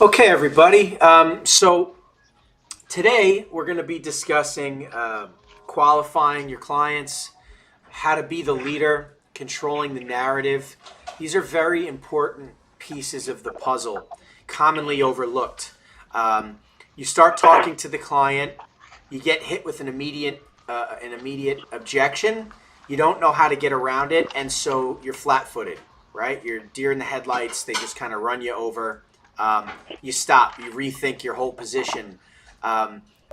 Okay, everybody. So today we're going to be discussing qualifying your clients, how to be the leader, controlling the narrative. These are very important pieces of the puzzle, commonly overlooked. You start talking to the client, you get hit with an immediate objection. You don't know how to get around it, and so you're flat-footed, right? You're deer in the headlights. They just kind of run you over. You stop. You rethink your whole position.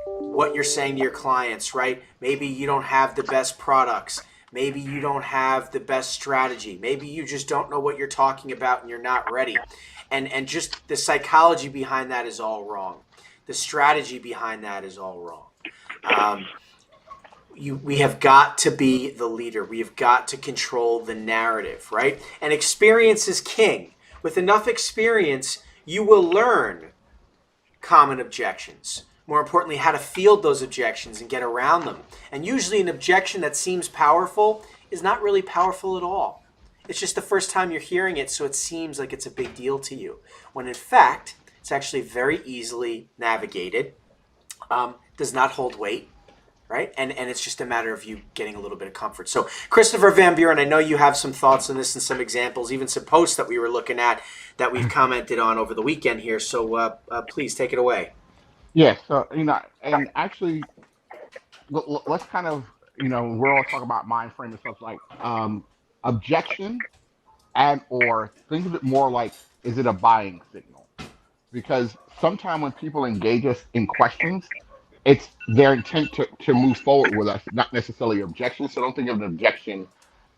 What you're saying to your clients, right? Maybe you don't have the best products. Maybe you don't have the best strategy. Maybe you just don't know what you're talking about and you're not ready. And just the psychology behind that is all wrong. The strategy behind that is all wrong. Um, we have got to be the leader. We have got to control the narrative, right? And experience is king. With enough experience, you will learn common objections. More importantly, how to field those objections and get around them. And usually, an objection that seems powerful is not really powerful at all. It's just the first time you're hearing it, so it seems like it's a big deal to you. When in fact, it's actually very easily navigated, does not hold weight, right? And it's just a matter of you getting a little bit of comfort. So, Christopher Van Buren, I know you have some thoughts on this and some examples, even some posts that we were looking at that we've commented on over the weekend here. So, please take it away. Yeah, so and actually, let's kind of, we're all talking about mind frame and stuff like objection and or think of it more like, is it a buying signal? Because sometimes when people engage us in questions, it's their intent to move forward with us, not necessarily objection. So don't think of an objection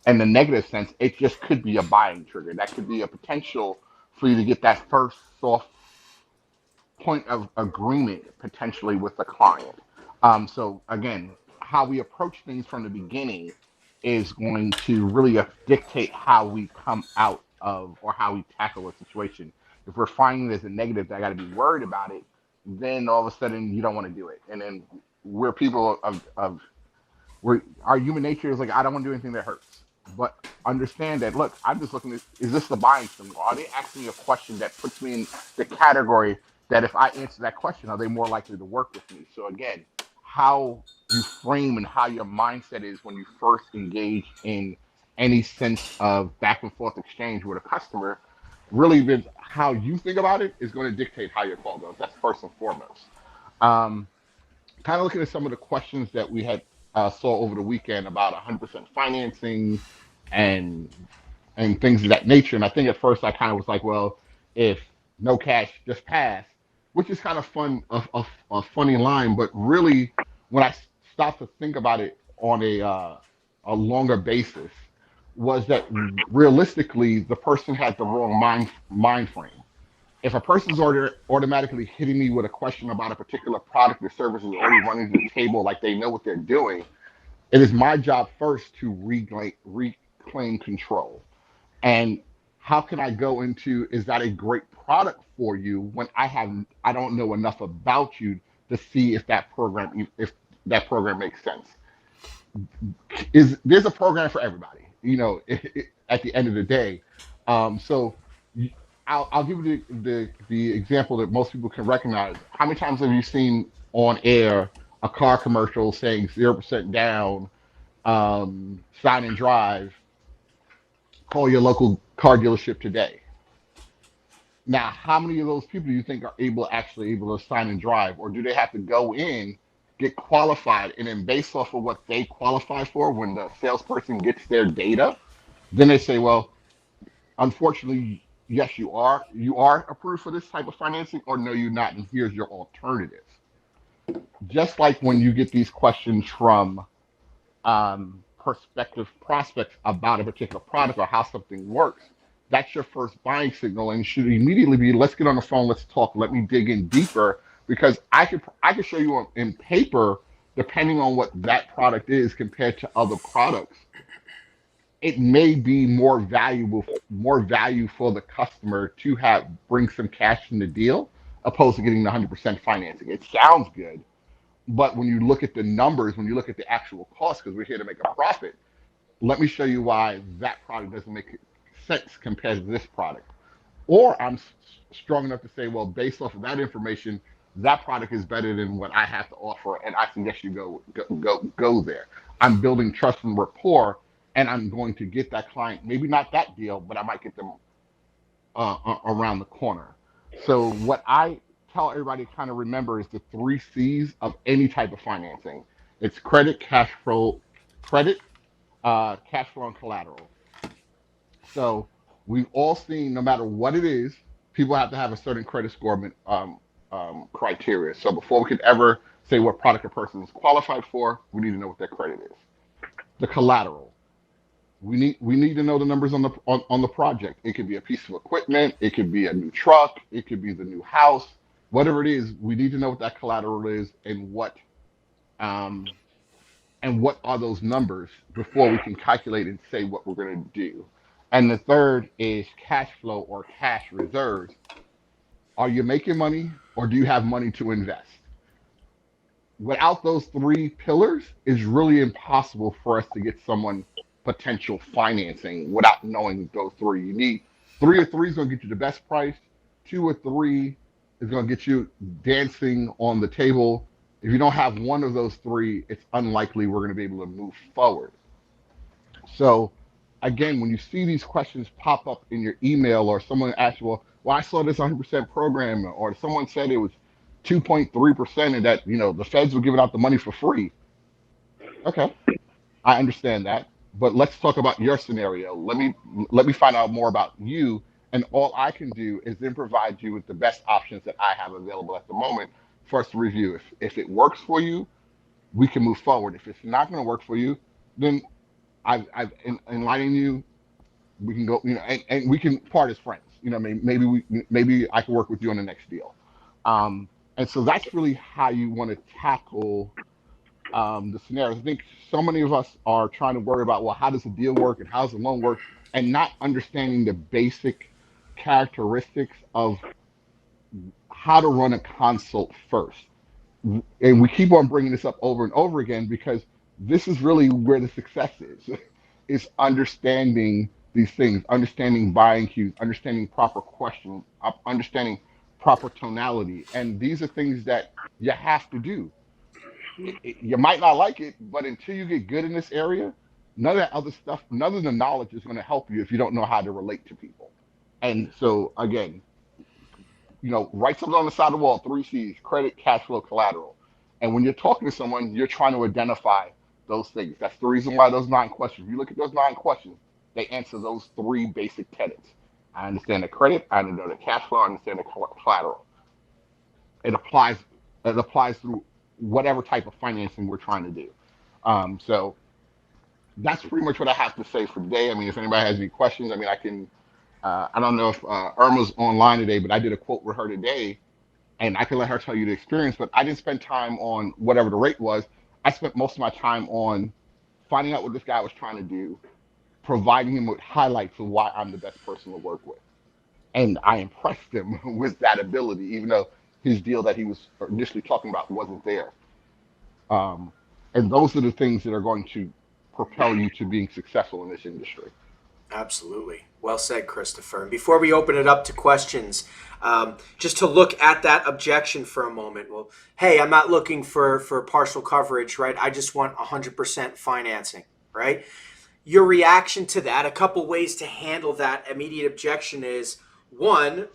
in the negative sense. It just could be a buying trigger. That could be a potential for you to get that first soft point of agreement potentially with the client. So again, how we approach things from the beginning is going to really dictate how we come out of or how we tackle a situation. If we're finding there's a negative that I got to be worried about it, then all of a sudden you don't want to do it. And then we're people of our human nature is like, I don't want to do anything that hurts. But understand that, look, I'm just looking at, is this the buying signal? Are they asking me a question that puts me in the category that if I answer that question, are they more likely to work with me? So again, how you frame and how your mindset is when you first engage in any sense of back and forth exchange with a customer, really how you think about it is going to dictate how your call goes. That's first and foremost. Um, Kind of looking at some of the questions that we had saw over the weekend about 100% financing and things of that nature. And I think at first I kind of was like, well, if no cash, just pass, which is kind of fun, a funny line. But really, when I stopped to think about it on a longer basis, was that realistically the person had the wrong mind frame. If a person's automatically hitting me with a question about a particular product or service is already running to the table like they know what they're doing, it is my job first to reclaim control. And how can I go into, is that a great product for you when I don't know enough about you to see if that program makes sense? Is There's a program for everybody, at the end of the day. So I'll give you the example that most people can recognize. How many times have you seen on air a car commercial saying 0% down, sign and drive, call your local car dealership today? Now, how many of those people do you think are actually able to sign and drive, or do they have to go in, get qualified, and then based off of what they qualify for, when the salesperson gets their data, then they say, well, unfortunately, yes, you are approved for this type of financing, or no, you're not, and here's your alternative. Just like when you get these questions from prospective prospects about a particular product or how something works, that's your first buying signal, and should immediately be, let's get on the phone, let's talk, let me dig in deeper, because I could show you in paper, depending on what that product is compared to other products, it may be more value for the customer to have bring some cash in the deal opposed to getting the 100% financing. It sounds good, but when you look at the numbers, when you look at the actual cost, because we're here to make a profit, let me show you why that product doesn't make sense compared to this product. or I'm strong enough to say, well, based off of that information, that product is better than what I have to offer, and I suggest you go there. I'm building trust and rapport, and I'm going to get that client. Maybe not that deal, but I might get them around the corner. So what I tell everybody to kind of remember is the three C's of any type of financing. It's cash flow, and collateral. So we've all seen, no matter what it is, people have to have a certain credit score criteria. So before we could ever say what product a person is qualified for, we need to know what their credit is. The collateral. We need to know the numbers on the project. It could be a piece of equipment, it could be a new truck, it could be the new house, whatever it is. We need to know what that collateral is um, and what are those numbers before we can calculate and say what we're going to do. And the third is cash flow or cash reserves. Are you making money or do you have money to invest? Without those three pillars, it's really impossible for us to get someone potential financing without knowing those three. You need three or three is going to get you the best price. Two or three is going to get you dancing on the table. If you don't have one of those three, it's unlikely we're going to be able to move forward. So, again, when you see these questions pop up in your email, or someone asks, well, I saw this 100% program, or someone said it was 2.3%, and that the feds were giving out the money for free. Okay, I understand that, but let's talk about your scenario. Let me find out more about you, and all I can do is then provide you with the best options that I have available at the moment for us to review. If it works for you, we can move forward. If it's not going to work for you, then I've enlightened you. We can go, and we can part as friends. Maybe I can work with you on the next deal. And so that's really how you want to tackle the scenarios. I think so many of us are trying to worry about, well, how does the deal work and how does the loan work, and not understanding the basic characteristics of how to run a consult first. And we keep on bringing this up over and over again because this is really where the success is understanding these things, understanding buying cues, understanding proper questions, understanding proper tonality. And these are things that you have to do. You might not like it, but until you get good in this area, none of that other stuff, none of the knowledge is going to help you if you don't know how to relate to people. And so, again, write something on the side of the wall, three C's: credit, cash flow, collateral. And when you're talking to someone, you're trying to identify those things. That's the reason why those 9 questions, if you look at those 9 questions, they answer those three basic tenets. I understand the credit, I understand the cash flow, I understand the collateral. It applies, it applies through whatever type of financing we're trying to do. So that's pretty much what I have to say for today. I mean, if anybody has any questions, I mean, I don't know if Irma's online today, but I did a quote with her today, and I can let her tell you the experience. But I didn't spend time on whatever the rate was. I spent most of my time on finding out what this guy was trying to do, providing him with highlights of why I'm the best person to work with. And I impressed him with that ability, even though his deal that he was initially talking about wasn't there. Um, and those are the things that are going to propel you to being successful in this industry. Absolutely. Well said, Christopher. And before we open it up to questions, just to look at that objection for a moment. Well, hey, I'm not looking for partial coverage, right? I just want 100% financing, right? Your reaction to that, a couple ways to handle that immediate objection is, one,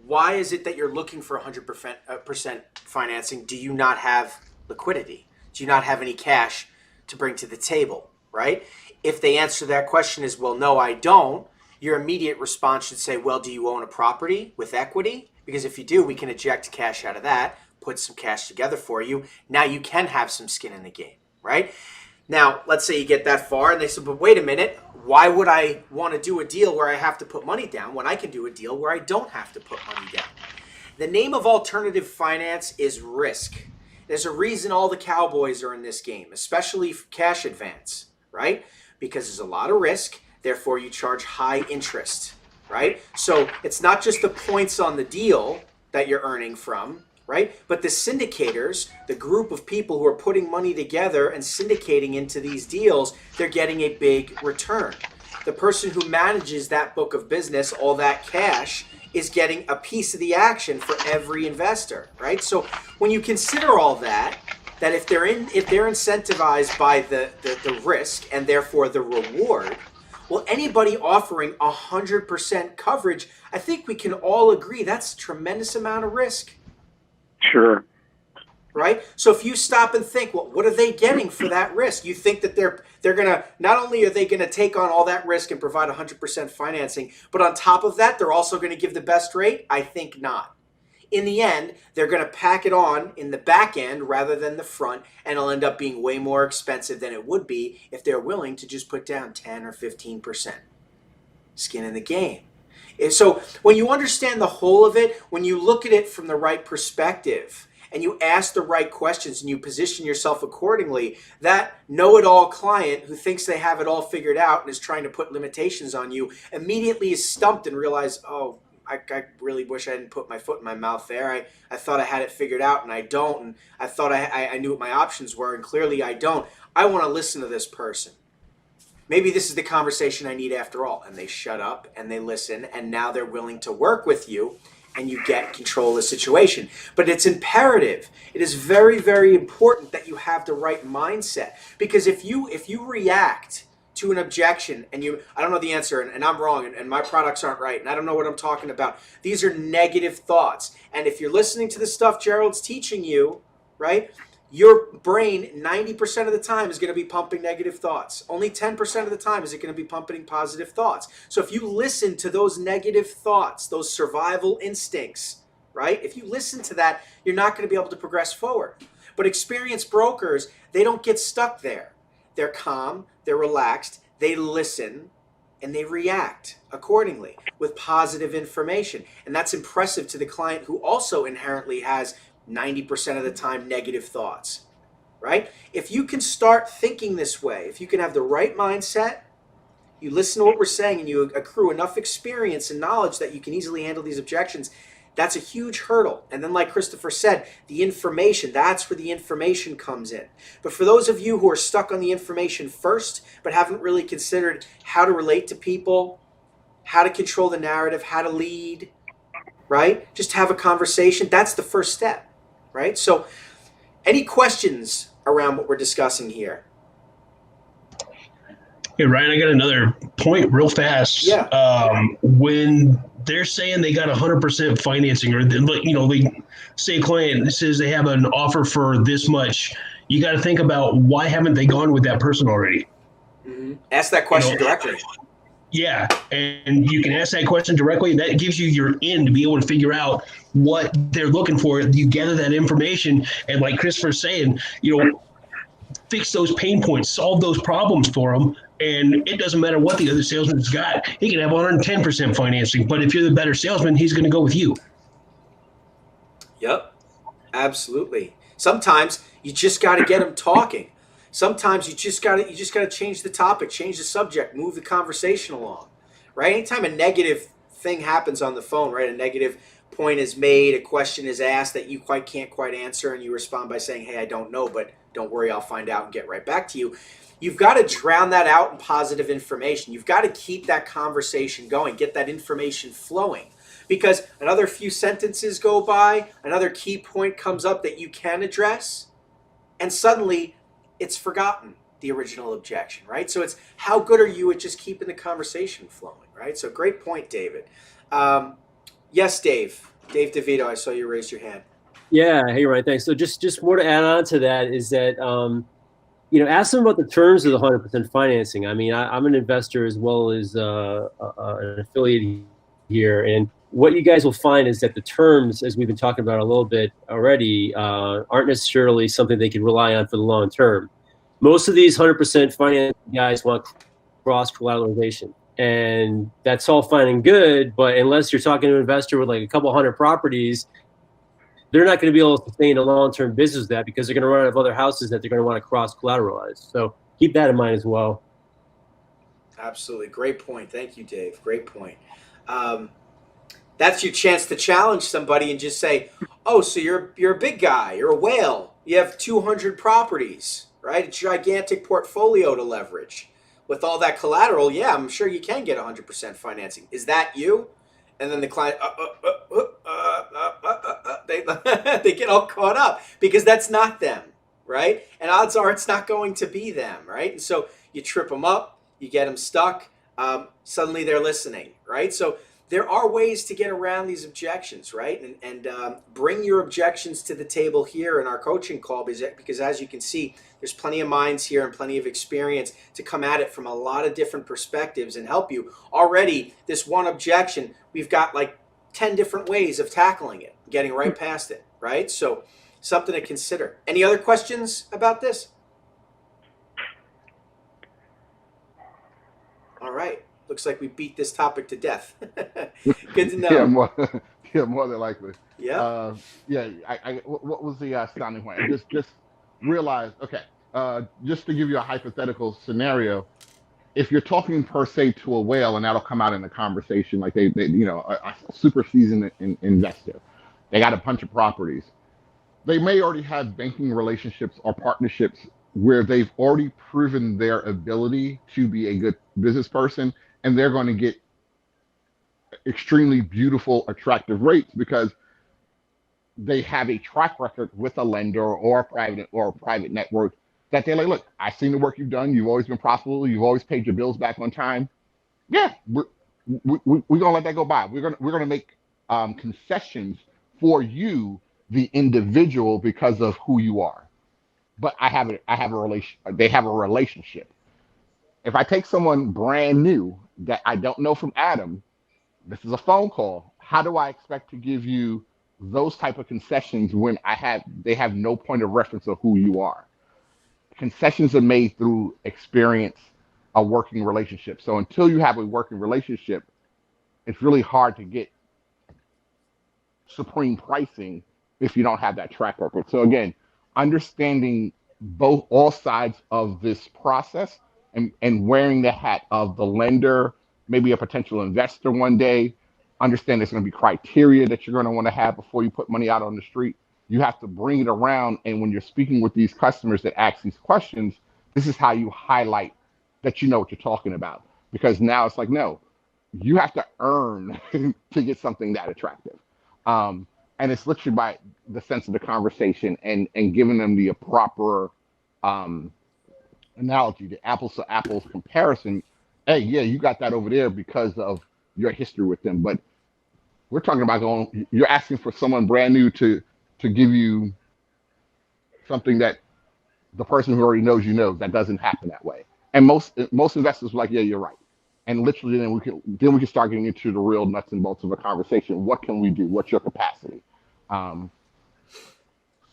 why is it that you're looking for 100% financing? Do you not have liquidity? Do you not have any cash to bring to the table, right? If they answer that question as, well, no, I don't, your immediate response should say, well, do you own a property with equity? Because if you do, we can eject cash out of that, put some cash together for you. Now you can have some skin in the game, right? Now, let's say you get that far and they say, but wait a minute, why would I want to do a deal where I have to put money down when I can do a deal where I don't have to put money down? The name of alternative finance is risk. There's a reason all the cowboys are in this game, especially cash advance, right? Because there's a lot of risk, therefore you charge high interest, right? So it's not just the points on the deal that you're earning from, right? But the syndicators, the group of people who are putting money together and syndicating into these deals, they're getting a big return. the person who manages that book of business, all that cash, is getting a piece of the action for every investor, right? So when you consider all that, if they're incentivized by the risk and therefore the reward, well, anybody offering 100% coverage, I think we can all agree that's a tremendous amount of risk. Sure. Right? So if you stop and think, well, what are they getting for that risk? You think that they're gonna, not only are they gonna take on all that risk and provide 100% financing, but on top of that, they're also gonna give the best rate? I think not. In the end, they're gonna pack it on in the back end rather than the front, and it'll end up being way more expensive than it would be if they're willing to just put down 10 or 15%. Skin in the game. And so when you understand the whole of it, when you look at it from the right perspective, and you ask the right questions and you position yourself accordingly, that know-it-all client who thinks they have it all figured out and is trying to put limitations on you immediately is stumped and realizes, oh, I really wish I didn't put my foot in my mouth there. I thought I had it figured out and I don't. And I thought I knew what my options were and clearly I don't. I want to listen to this person. Maybe this is the conversation I need after all. And they shut up and they listen and now they're willing to work with you and you get control of the situation. But it's imperative. It is very, very important that you have the right mindset. Because if you react to an objection and I don't know the answer and I'm wrong and my products aren't right and I don't know what I'm talking about. These are negative thoughts. And if you're listening to the stuff Gerald's teaching you, right? Your brain 90% of the time is going to be pumping negative thoughts. Only 10% of the time is it going to be pumping positive thoughts. So if you listen to those negative thoughts, those survival instincts, right? If you listen to that, you're not going to be able to progress forward. But experienced brokers, they don't get stuck there. They're calm, they're relaxed, they listen, and they react accordingly with positive information. And that's impressive to the client who also inherently has 90% of the time negative thoughts, right? If you can start thinking this way, if you can have the right mindset, you listen to what we're saying and you accrue enough experience and knowledge that you can easily handle these objections, that's a huge hurdle. And then like Christopher said, the information, that's where the information comes in. But for those of you who are stuck on the information first, but haven't really considered how to relate to people, how to control the narrative, how to lead, right? Just have a conversation. That's the first step. Right? So any questions around what we're discussing here? Hey, Ryan, I got another point real fast. Yeah. When they're saying they got 100% financing or, they say a client says they have an offer for this much, you got to think about why haven't they gone with that person already? Mm-hmm. Ask that question directly. Yeah, and you can ask that question directly. That gives you your in to be able to figure out what they're looking for. You gather that information, and like Christopher's saying, fix those pain points, solve those problems for them. And it doesn't matter what the other salesman's got. He can have 110% financing, but if you're the better salesman, he's going to go with you. Yep, absolutely. Sometimes you just got to get them talking. Sometimes you just got to change the topic, change the subject, move the conversation along, right? Anytime a negative thing happens on the phone, right? A negative point is made, a question is asked that you can't quite answer, and you respond by saying, hey, I don't know, but don't worry, I'll find out and get right back to you. You've got to drown that out in positive information. You've got to keep that conversation going, get that information flowing. Because another few sentences go by, another key point comes up that you can address, and suddenly it's forgotten, the original objection, right? So it's how good are you at just keeping the conversation flowing, right? So great point, David. Yes, Dave. Dave DeVito, I saw you raise your hand. Yeah, hey, Ryan, thanks. So just more to add on to that is that, ask them about the terms of the 100% financing. I mean, I'm an investor as well as an affiliate here, and what you guys will find is that the terms, as we've been talking about a little bit already, aren't necessarily something they can rely on for the long term. Most of these 100% financing guys want cross-collateralization, and that's all fine and good, but unless you're talking to an investor with like a couple hundred properties, they're not going to be able to sustain a long-term business with that because they're going to run out of other houses that they're going to want to cross-collateralize. So keep that in mind as well. Absolutely. Great point. Thank you, Dave. Great point. That's your chance to challenge somebody and just say, oh, so you're a big guy. You're a whale. You have 200 properties, right? A gigantic portfolio to leverage. with all that collateral, yeah, I'm sure you can get 100% financing. Is that you? And then the client, they, they get all caught up because that's not them, right? And odds are it's not going to be them, right? And so you trip them up, you get them stuck. Suddenly they're listening, right? So there are ways to get around these objections, right? And bring your objections to the table here in our coaching call because as you can see, there's plenty of minds here and plenty of experience to come at it from a lot of different perspectives and help you. Already, this one objection, we've got like 10 different ways of tackling it, getting right past it, right? So something to consider. Any other questions about this? All right. Looks like we beat this topic to death. Good to know. More than likely. Yeah. What was the sounding point? I just realized. Okay. Just to give you a hypothetical scenario, if you're talking per se to a whale, and that'll come out in the conversation, like they a super seasoned investor, they got a bunch of properties. They may already have banking relationships or partnerships where they've already proven their ability to be a good business person, and they're going to get extremely beautiful, attractive rates because they have a track record with a lender or a private network that they're like, look, I've seen the work you've done. You've always been profitable. You've always paid your bills back on time. Yeah, we're gonna let that go by. We're gonna make concessions for you, the individual, because of who you are. But I have a relation. They have a relationship. If I take someone brand new that I don't know from Adam, this is a phone call. How do I expect to give you those type of concessions when they have no point of reference of who you are? Concessions are made through experience, a working relationship. So until you have a working relationship, it's really hard to get supreme pricing if you don't have that track record. So again, understanding all sides of this process and wearing the hat of the lender, maybe a potential investor one day, understand there's going to be criteria that you're going to want to have before you put money out on the street. You have to bring it around. And when you're speaking with these customers that ask these questions, this is how you highlight that you know what you're talking about. Because now it's like, no, you have to earn to get something that attractive. And it's literally by the sense of the conversation and giving them the proper analogy, the apples to apples comparison. Hey, yeah, you got that over there because of your history with them. But we're talking about you're asking for someone brand new to give you something that the person who already knows that doesn't happen that way. And most investors are like, yeah, you're right. And literally then we can start getting into the real nuts and bolts of a conversation. What can we do? What's your capacity?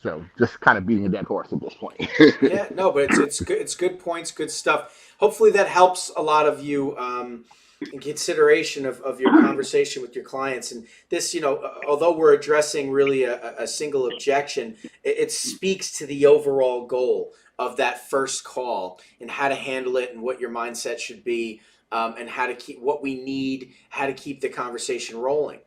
So just kind of beating a dead horse at this point. Yeah, no, but it's good. It's good points, good stuff. Hopefully that helps a lot of you in consideration of your conversation with your clients. And this, although we're addressing really a single objection, it speaks to the overall goal of that first call and how to handle it and what your mindset should be, and how to keep what we need, how to keep the conversation rolling.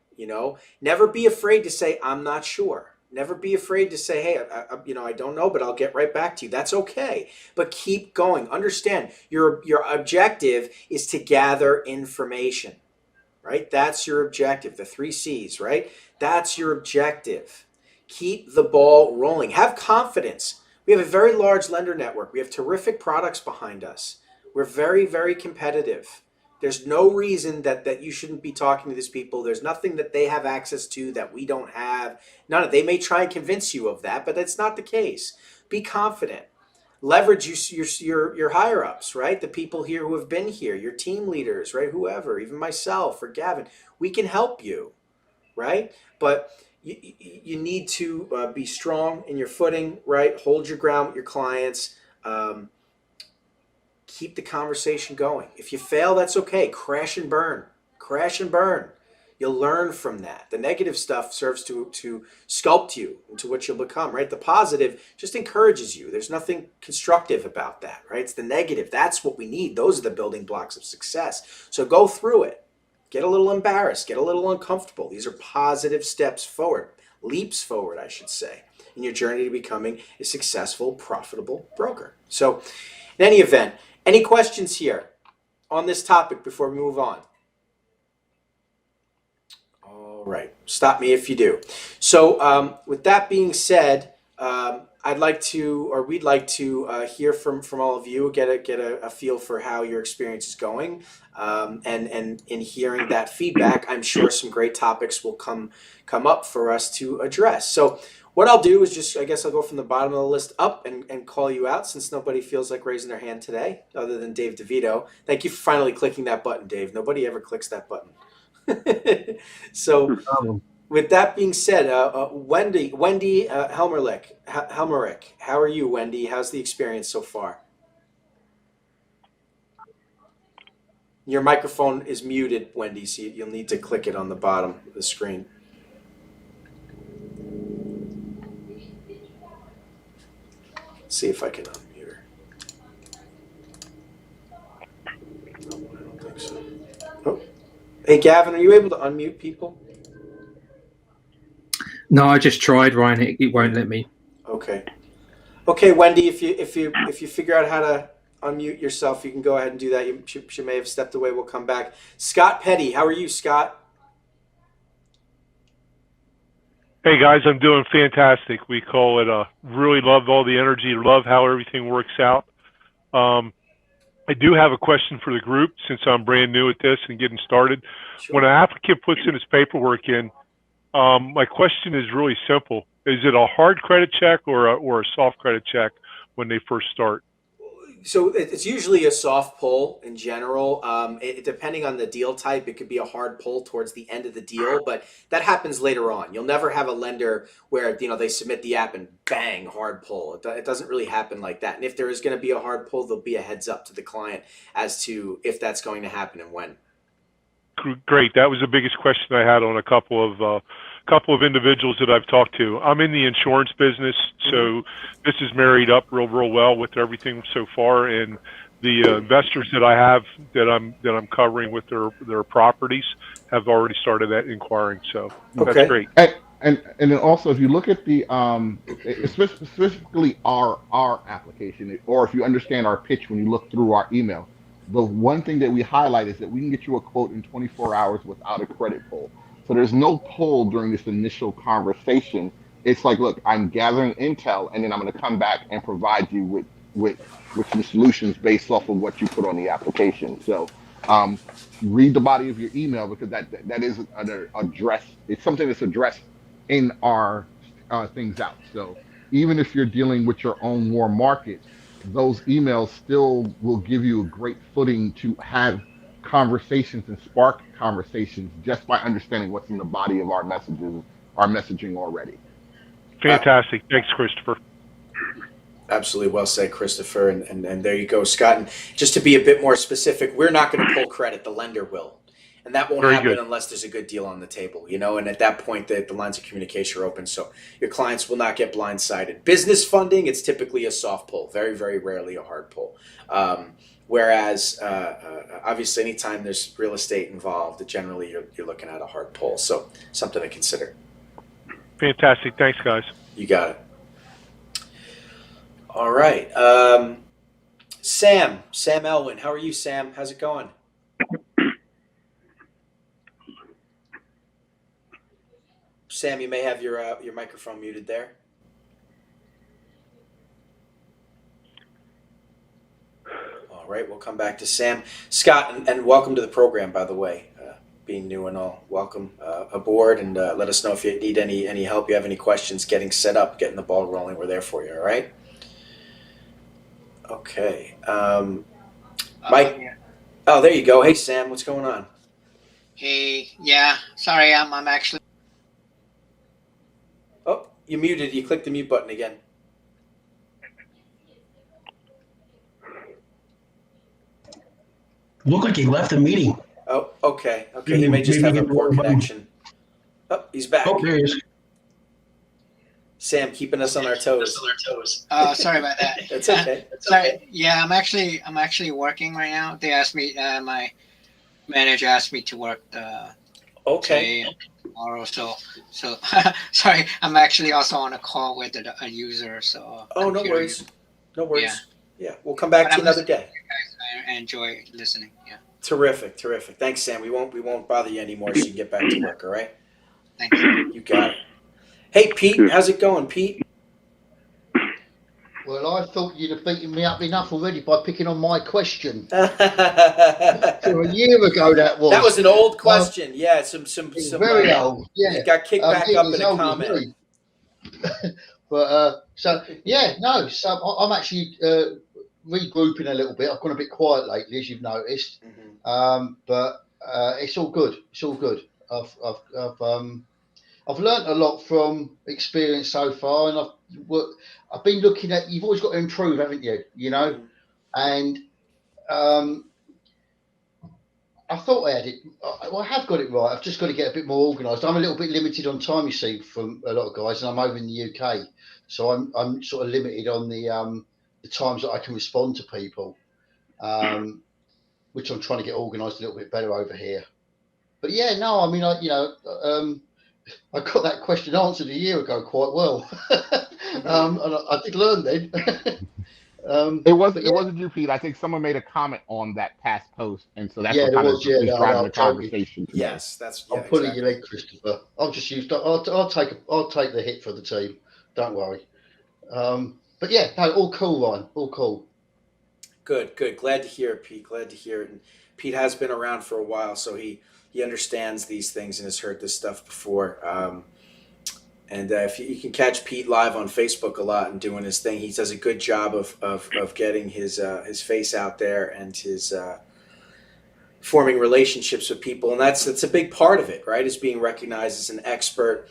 Never be afraid to say, I'm not sure. Never be afraid to say, hey, I don't know, but I'll get right back to you. That's okay. But keep going. Understand your objective is to gather information, right? That's your objective. The 3 C's, right? That's your objective. Keep the ball rolling. Have confidence. We have a very large lender network. We have terrific products behind us. We're very, very competitive. There's no reason that you shouldn't be talking to these people. There's nothing that they have access to that we don't have. None of it. They may try and convince you of that, but that's not the case. Be confident. Leverage your higher ups, right? The people here who have been here, your team leaders, right? Whoever, even myself or Gavin, we can help you, right? But you need to be strong in your footing, right? Hold your ground with your clients. Keep the conversation going. If you fail, that's okay. Crash and burn. Crash and burn. You'll learn from that. The negative stuff serves to sculpt you into what you'll become, right? The positive just encourages you. There's nothing constructive about that, right? It's the negative. That's what we need. Those are the building blocks of success. So go through it. Get a little embarrassed. Get a little uncomfortable. These are positive steps forward. Leaps forward, I should say, in your journey to becoming a successful, profitable broker. So in any event, any questions here? on this topic before we move on? All right. Stop me if you do. So, with that being said, I'd like to, or we'd like to, hear from all of you, get a feel for how your experience is going, and in hearing that feedback, I'm sure some great topics will come up for us to address. So, what I'll do is just, I guess I'll go from the bottom of the list up and call you out, since nobody feels like raising their hand today, other than Dave DeVito. Thank you for finally clicking that button, Dave. Nobody ever clicks that button. So, with that being said, Wendy Helmerich, how are you, Wendy? How's the experience so far? Your microphone is muted, Wendy, so you'll need to click it on the bottom of the screen. See if I can unmute her. No, I don't think so. Oh. Hey, Gavin, are you able to unmute people? No, I just tried, Ryan. It won't let me. Okay. Okay, Wendy, if you figure out how to unmute yourself, you can go ahead and do that. She may have stepped away. We'll come back. Scott Petty, how are you, Scott? Hey guys, I'm doing fantastic. We call it really love all the energy, love how everything works out. I do have a question for the group since I'm brand new at this and getting started. Sure. When an applicant puts in his paperwork in, my question is really simple. Is it a hard credit check or a soft credit check when they first start? So it's usually a soft pull in general. Depending on the deal type, it could be a hard pull towards the end of the deal, but that happens later on. You'll never have a lender where they submit the app and bang, hard pull. It doesn't really happen like that. And if there is going to be a hard pull, there'll be a heads up to the client as to if that's going to happen and when. Great. That was the biggest question I had on a couple of individuals that I've talked to. I'm in the insurance business, so this is married up real well with everything so far. And the investors that I have that I'm covering with their properties have already started that inquiring. So that's great. And then also, if you look at the specifically our application, or if you understand our pitch when you look through our email, the one thing that we highlight is that we can get you a quote in 24 hours without a credit pull. So there's no pull during this initial conversation. It's like, look, I'm gathering intel, and then I'm going to come back and provide you with some solutions based off of what you put on the application. So read the body of your email, because that is an address. It's something that's addressed in our things out. So even if you're dealing with your own warm market, those emails still will give you a great footing to have conversations and spark conversations just by understanding what's in the body of our messaging already. Fantastic. Thanks, Christopher. Absolutely well said, Christopher. And there you go, Scott. And just to be a bit more specific, we're not going to pull credit. The lender will. And that won't happen unless there's a good deal on the table, and at that point, the lines of communication are open. So your clients will not get blindsided. Business funding, it's typically a soft pull, very, very rarely a hard pull. Whereas, obviously, anytime there's real estate involved, generally you're looking at a hard pull. So something to consider. Fantastic. Thanks, guys. You got it. All right. Sam Elwin, how are you, Sam? How's it going? Sam, you may have your microphone muted there. All right, we'll come back to Sam. Scott, and welcome to the program, by the way. Being new and all, welcome aboard, and let us know if you need any help, you have any questions, getting set up, getting the ball rolling. We're there for you, all right? Okay. Mike. Oh, there you go. Hey, Sam, what's going on? Hey, yeah, sorry, I'm actually... Oh, you muted. You clicked the mute button again. Looked like he left the meeting. Oh, okay. Okay, he may just have a poor connection. Oh, he's back. Oh, there he is. Sam, keeping us on our toes. Oh, sorry about that. That's okay. Sorry. Yeah, I'm actually working right now. They asked me, my manager asked me to work today and tomorrow. So sorry, I'm actually also on a call with a user. So no worries. No worries. Yeah, we'll come back to you another day. enjoy listening. Yeah. Terrific. Thanks, Sam. We won't bother you anymore so you can get back to work, all right? Thanks. You got it. Hey, Pete, how's it going, Pete? Well, I thought you'd have beaten me up enough already by picking on my question. That So a year ago that was. was an old question. Yeah, some It's very old. Yeah. It got kicked back it up was in a old as comment. me. But so yeah, no. So I'm actually regrouping a little bit. I've gone a bit quiet lately, as you've noticed. But it's all good. It's all good. I've learned a lot from experience so far, and I've been looking at. You've always got to improve, haven't you? You know, and I thought I had it. Well, I have got it right. I've just got to get a bit more organised. I'm a little bit limited on time, you see, from a lot of guys, and I'm over in the UK, so I'm sort of limited on the times that I can respond to people, which I'm trying to get organised a little bit better over here. But yeah, no, I mean, I got that question answered a year ago quite well, and I did learn then. It wasn't you, Pete. I think someone made a comment on that past post, and so that's what kind of is driving the conversation today. Yes, I'm pulling your leg, Christopher. I'll just use. I'll take the hit for the team. Don't worry. But yeah, no, all cool, Ryan. All cool. Good. Glad to hear it, Pete. Glad to hear it. And Pete has been around for a while, so he understands these things and has heard this stuff before. And if you can catch Pete live on Facebook a lot and doing his thing, he does a good job of getting his face out there and his forming relationships with people, and that's a big part of it, right? Is being recognized as an expert,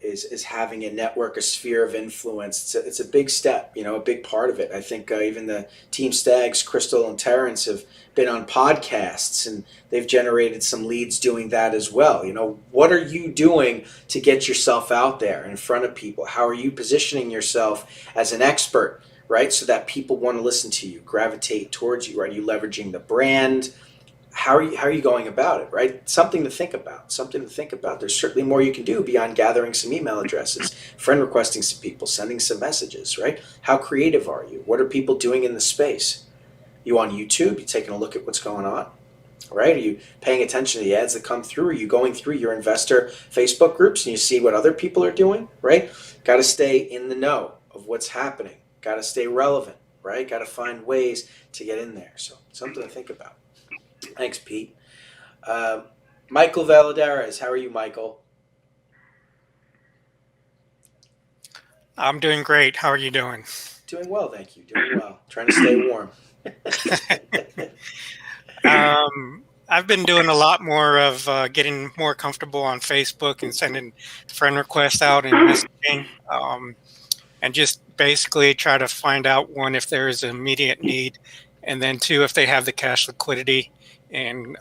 is having a network, a sphere of influence. It's a big step, a big part of it. I think even the Team Stags, Crystal and Terrence, have been on podcasts and they've generated some leads doing that as well. What are you doing to get yourself out there in front of people? How are you positioning yourself as an expert, right? So that people want to listen to you, gravitate towards you, right? Are you leveraging the brand? How are you going about it, right? Something to think about. There's certainly more you can do beyond gathering some email addresses, friend requesting some people, sending some messages, right? How creative are you? What are people doing in the space? You on YouTube? You taking a look at what's going on, right? Are you paying attention to the ads that come through? Are you going through your investor Facebook groups and you see what other people are doing, right? Got to stay in the know of what's happening. Got to stay relevant, right? Got to find ways to get in there. So something to think about. Thanks, Pete. Michael Valadares, how are you, Michael? I'm doing great. How are you doing? Doing well, thank you. Doing well. Trying to stay warm. I've been doing a lot more of getting more comfortable on Facebook and sending friend requests out and messaging, and just basically try to find out, one, if there is an immediate need, and then two, if they have the cash liquidity, and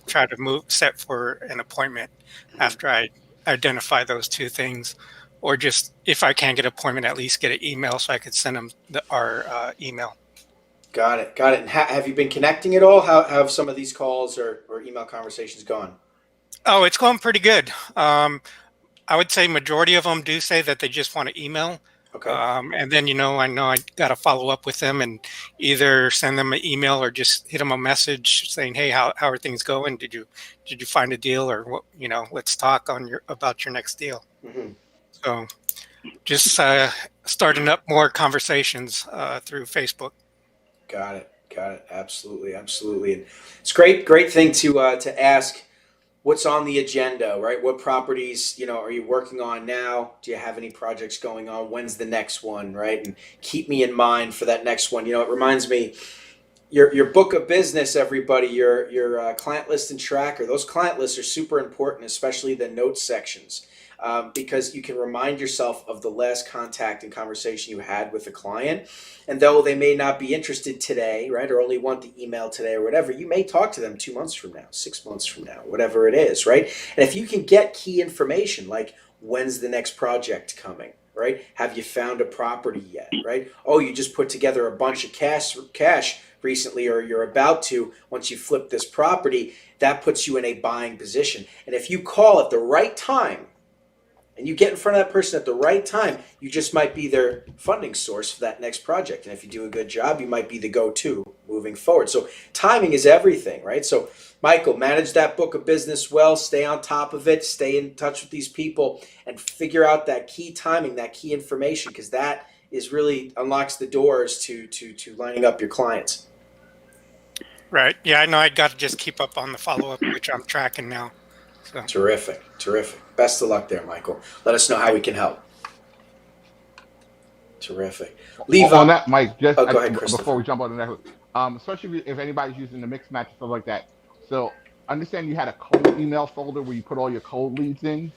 try to set for an appointment after I identify those two things, or just if I can't get an appointment, at least get an email so I could send them our email. Got it. And have you been connecting at all? How have some of these calls or email conversations gone? Oh, it's going pretty good. I would say majority of them do say that they just want to email. Okay. And then, I know I got to follow up with them and either send them an email or just hit them a message saying, hey, how are things going? Did you find a deal, or what, let's talk about your next deal. Mm-hmm. So just starting up more conversations through Facebook. Got it. Absolutely. And it's great thing to ask what's on the agenda, right? What properties, are you working on now? Do you have any projects going on? When's the next one, right? And keep me in mind for that next one. It reminds me, your book of business, everybody, your client list and tracker. Those client lists are super important, especially the notes sections. Because you can remind yourself of the last contact and conversation you had with a client. And though they may not be interested today, right, or only want the email today or whatever, you may talk to them 2 months from now, 6 months from now, whatever it is, right? And if you can get key information like when's the next project coming, right? Have you found a property yet, right? Oh, you just put together a bunch of cash recently, or you're about to once you flip this property, that puts you in a buying position. And if you call at the right time, and you get in front of that person at the right time, you just might be their funding source for that next project. And if you do a good job, you might be the go-to moving forward. So timing is everything, right? So Michael, manage that book of business well, stay on top of it, stay in touch with these people, and figure out that key timing, that key information, because that is really unlocks the doors to lining up your clients. Right. Yeah, I know. I got to just keep up on the follow-up, which I'm tracking now. So. Terrific. Best of luck there, Michael. Let us know how we can help. Terrific. Leave on that, Mike. Just go ahead, before we jump on the next, especially if anybody's using the mix match and stuff like that. So understand you had a cold email folder where you put all your cold leads in.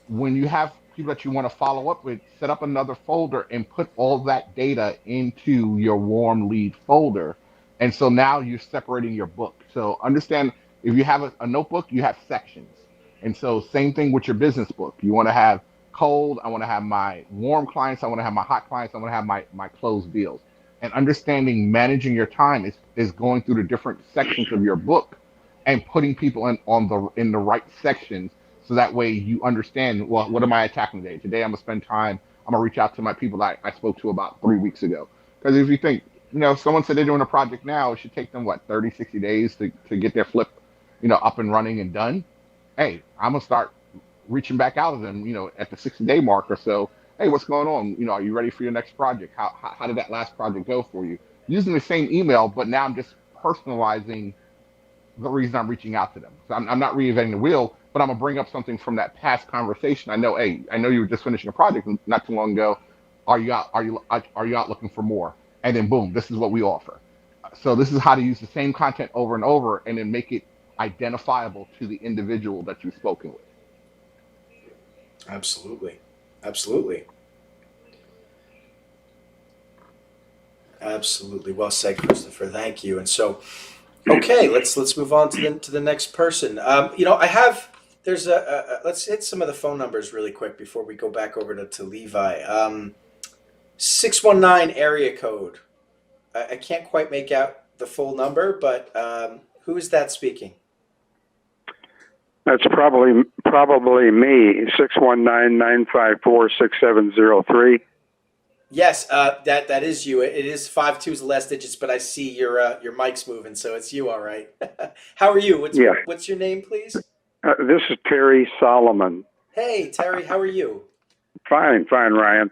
When you have people that you want to follow up with, set up another folder and put all that data into your warm lead folder. And so now you're separating your book. So understand, if you have a notebook, you have sections. And so same thing with your business book. You want to have cold, I want to have my warm clients, I want to have my hot clients, I want to have my closed deals. And understanding managing your time is going through the different sections of your book and putting people in the right sections, so that way you understand, well, what am I attacking today? Today I'm going to spend time, I'm going to reach out to my people that I spoke to about 3 weeks ago. Because if you think, if someone said they're doing a project now, it should take them, 30, 60 days to get their flip, up and running and done. Hey, I'm going to start reaching back out to them, at the 60-day mark or so. Hey, what's going on? Are you ready for your next project? How did that last project go for you? Using the same email, but now I'm just personalizing the reason I'm reaching out to them. So I'm not reinventing the wheel, but I'm going to bring up something from that past conversation. I know you were just finishing a project not too long ago. Are you out looking for more? And then boom, this is what we offer. So this is how to use the same content over and over and then make it identifiable to the individual that you've spoken with. Absolutely. Well said, Christopher. Thank you. And so, okay, let's move on to the next person. Let's hit some of the phone numbers really quick before we go back over to Levi. 619 area code. I can't quite make out the full number, but who is that speaking? That's probably me. 619-954-6703. Yes, that is you. It is 52's the last digits, but I see your mic's moving, so it's you, all right. How are you? What's your name, please? This is Terry Solomon. Hey, Terry, how are you? Fine, Ryan.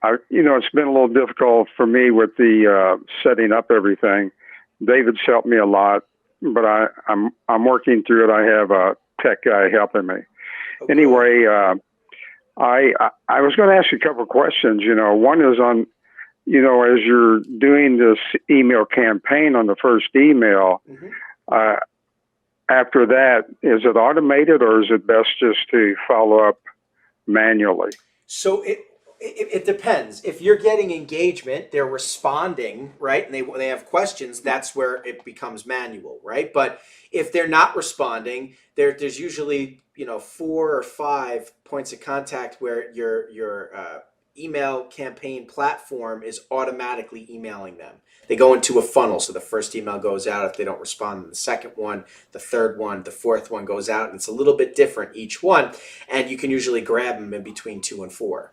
It's been a little difficult for me with the setting up everything. David's helped me a lot, but I'm working through it. I have a tech guy helping me. Okay. Anyway, I was going to ask you a couple of questions. One is on, as you're doing this email campaign on the first email, after that, is it automated or is it best just to follow up manually? So it depends. If you're getting engagement, they're responding, right? And they have questions, that's where it becomes manual, right? But if they're not responding, there's usually, 4 or 5 points of contact where your email campaign platform is automatically emailing them. They go into a funnel. So the first email goes out. If they don't respond, the second one, the third one, the fourth one goes out. And it's a little bit different each one. And you can usually grab them in between 2 and 4.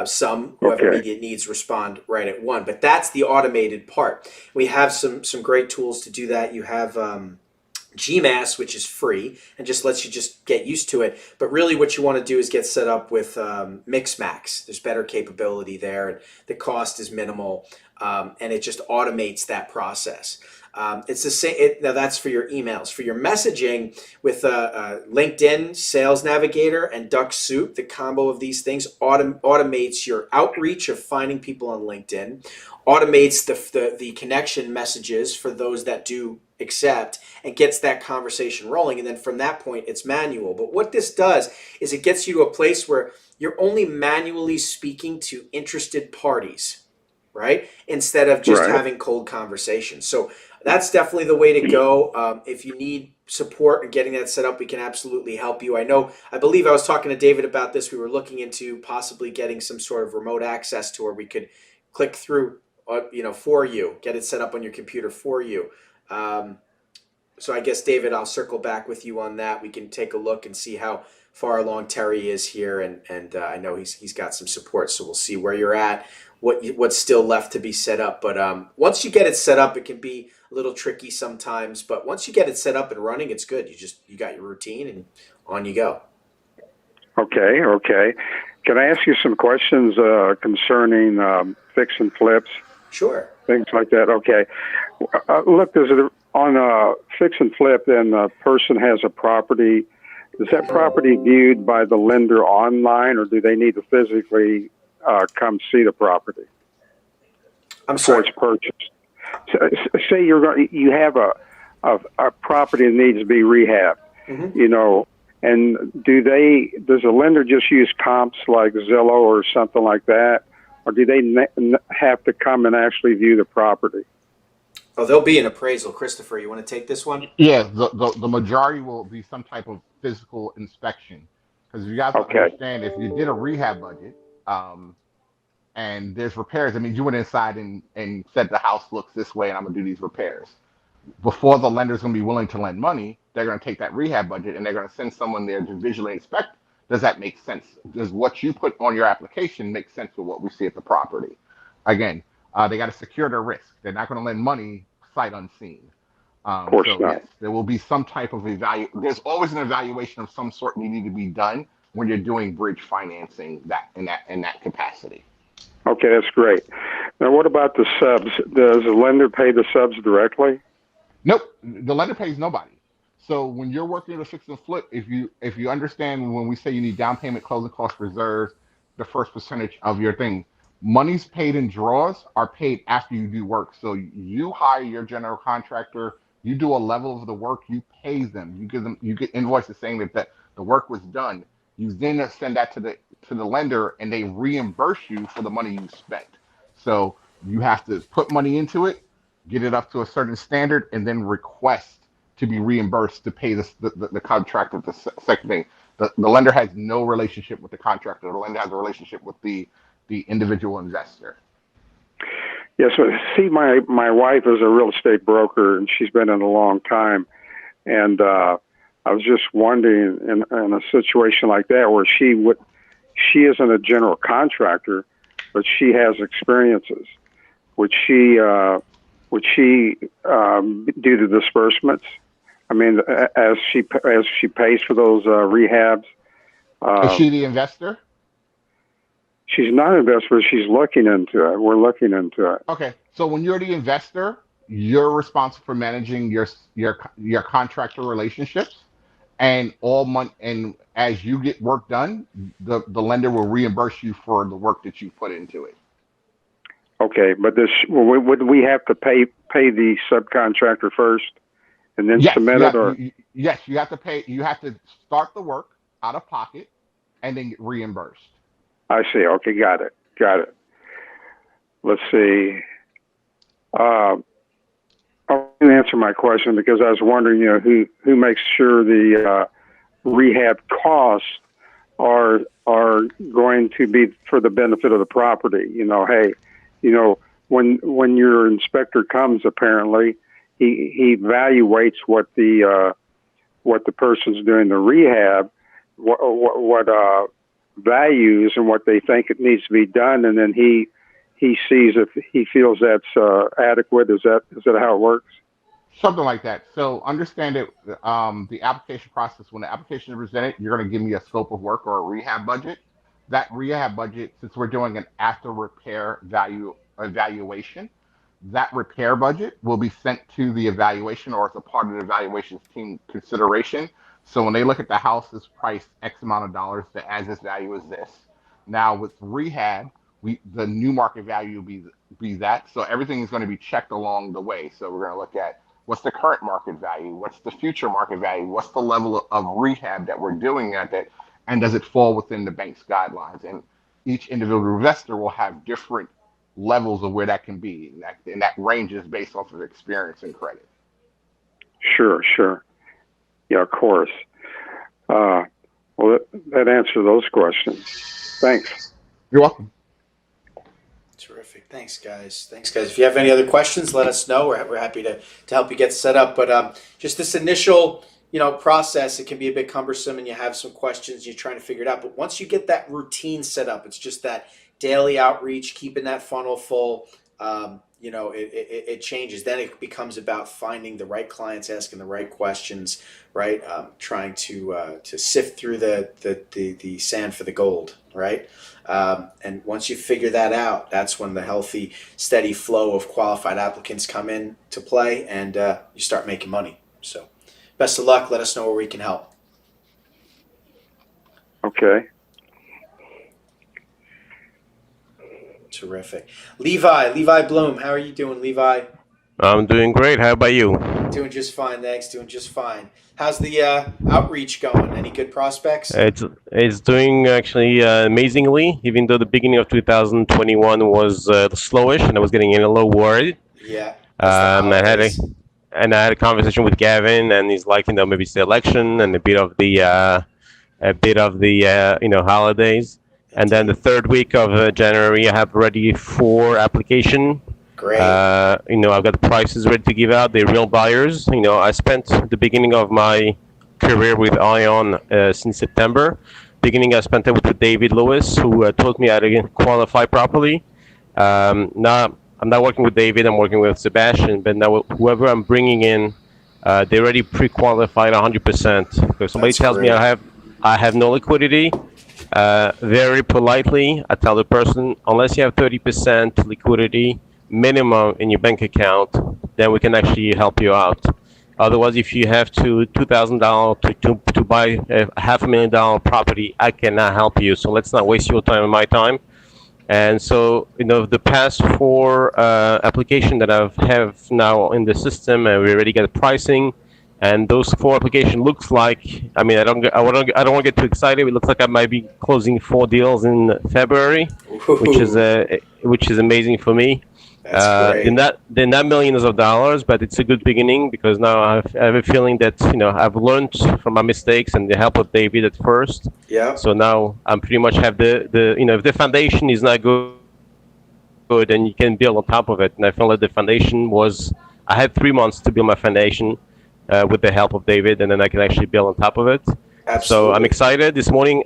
Some who have immediate needs respond right at 1, but that's the automated part. We have some great tools to do that. You have GMass, which is free and just lets you just get used to it. But really what you want to do is get set up with Mixmax. There's better capability there, and the cost is minimal, and it just automates that process. It's the same. Now that's for your emails. For your messaging, with LinkedIn Sales Navigator and DuckSoup, the combo of these things automates your outreach of finding people on LinkedIn, automates the connection messages for those that do accept, and gets that conversation rolling. And then from that point, it's manual. But what this does is it gets you to a place where you're only manually speaking to interested parties, right? Instead of just having cold conversations. So that's definitely the way to go. If you need support in getting that set up, we can absolutely help you. I believe I was talking to David about this. We were looking into possibly getting some sort of remote access to where we could click through, for you, get it set up on your computer for you. So I guess, David, I'll circle back with you on that. We can take a look and see how far along Terry is here, and I know he's got some support. So we'll see where you're at, what's still left to be set up. But once you get it set up, it can be a little tricky sometimes. But once you get it set up and running, it's good. You got your routine, and on you go. Okay. Can I ask you some questions concerning fix and flips? Sure. Things like that. Okay. Look, on a fix and flip, and a person has a property. Is that property viewed by the lender online, or do they need to physically come see the property? I'm sorry. Before it's purchased. Say you have a property that needs to be rehabbed. Mm-hmm. And does a lender just use comps like Zillow or something like that, or do they have to come and actually view the property? Oh, there'll be an appraisal. Christopher, you want to take this one? Yeah, the majority will be some type of physical inspection, because you guys understand, if you did a rehab budget, and there's repairs. I mean, you went inside and said the house looks this way, and I'm gonna do these repairs. Before the lender's going to be willing to lend money, they're going to take that rehab budget and they're going to send someone there to visually inspect. Does that make sense? Does what you put on your application make sense with what we see at the property? Again, they got to secure their risk. They're not going to lend money sight unseen. Of course not. Yes, there will be some type of There's always an evaluation of some sort needing to be done when you're doing bridge financing in that capacity. Okay, that's great. Now, what about the subs? Does the lender pay the subs directly? Nope, the lender pays nobody. So when you're working with a fix and flip, if you understand when we say you need down payment, closing cost reserves, the first percentage of your thing, monies paid in draws are paid after you do work. So you hire your general contractor, you do a level of the work, you pay them, you get invoices saying that the work was done. You then send that to the lender, and they reimburse you for the money you spent. So you have to put money into it, get it up to a certain standard, and then request to be reimbursed to pay the contractor. The second thing, the lender has no relationship with the contractor. The lender has a relationship with the individual investor. Yes, see, my wife is a real estate broker, and she's been in a long time. And I was just wondering, in a situation like that, where she isn't a general contractor, but she has experiences. Would she do the disbursements? I mean, as she pays for those rehabs. Is she the investor? She's not an investor. She's looking into it. We're looking into it. Okay, so when you're the investor, you're responsible for managing your contractor relationships, and all money. And as you get work done, the lender will reimburse you for the work that you put into it. Okay, but would we have to pay the subcontractor first, and then submit it, or? Yes, you have to pay. You have to start the work out of pocket, and then get reimbursed. I see. Okay, got it. Let's see. I'll answer my question, because I was wondering, who makes sure the rehab costs are going to be for the benefit of the property. When your inspector comes, apparently he evaluates what the person's doing the rehab, what values and what they think it needs to be done, and then he sees if he feels that's adequate. Is that how it works? Something like that. So understand it. The application process, when the application is presented, you're going to give me a scope of work or a rehab budget. That rehab budget, since we're doing an after repair value evaluation, that repair budget will be sent to the evaluation, or as a part of the evaluation team consideration. So when they look at the house, it's priced X amount of dollars, the as-is value is this. Now with rehab, the new market value will be that. So everything is going to be checked along the way. So we're going to look at what's the current market value, what's the future market value, what's the level of rehab that we're doing at that, and does it fall within the bank's guidelines? And each individual investor will have different levels of where that can be, and that ranges based off of experience and credit. Sure. Yeah, of course. Well, that answers those questions. Thanks. You're welcome. Terrific. Thanks, guys. If you have any other questions, let us know. We're happy to help you get set up. But just this initial process, it can be a bit cumbersome and you have some questions, you're trying to figure it out. But once you get that routine set up, it's just that daily outreach, keeping that funnel full, it changes. Then it becomes about finding the right clients, asking the right questions, right? Trying to sift through the sand for the gold, right? And once you figure that out, that's when the healthy, steady flow of qualified applicants come in to play, and you start making money. So best of luck. Let us know where we can help. Okay. Terrific. Levi Bloom, how are you doing, Levi? I'm doing great. How about you? Doing just fine, thanks. Doing just fine. How's the outreach going? Any good prospects? It's doing actually amazingly, even though the beginning of 2021 was slowish and I was getting a little worried. Yeah. I had a conversation with Gavin, and he's like, maybe it's the election and a bit of the holidays. And then the third week of January, I have already 4 applications. Great. I've got the prices ready to give out. They're real buyers. I spent the beginning of my career with Ion since September. I spent it with David Lewis, who taught me how to qualify properly. Now I'm not working with David. I'm working with Sebastian. But now whoever I'm bringing in, they're already pre-qualified 100%. Because somebody tells me I have no liquidity. Very politely, I tell the person, unless you have 30% liquidity minimum in your bank account, then we can actually help you out. Otherwise, if you have $2,000 to buy a $500,000 property, I cannot help you. So let's not waste your time and my time. And so, the past 4 applications that I have now in the system, and we already get pricing. And those 4 applications looks like, I don't want to get too excited. It looks like I might be closing 4 deals in February, which is amazing for me. That's great. They're not millions of dollars, but it's a good beginning, because now I have a feeling that I've learned from my mistakes and the help of David at first. Yeah. So now I'm pretty much have the if the foundation is not good, then you can build on top of it. And I felt like the foundation I had 3 months to build my foundation. With the help of David, and then I can actually build on top of it. Absolutely. So I'm excited. This morning,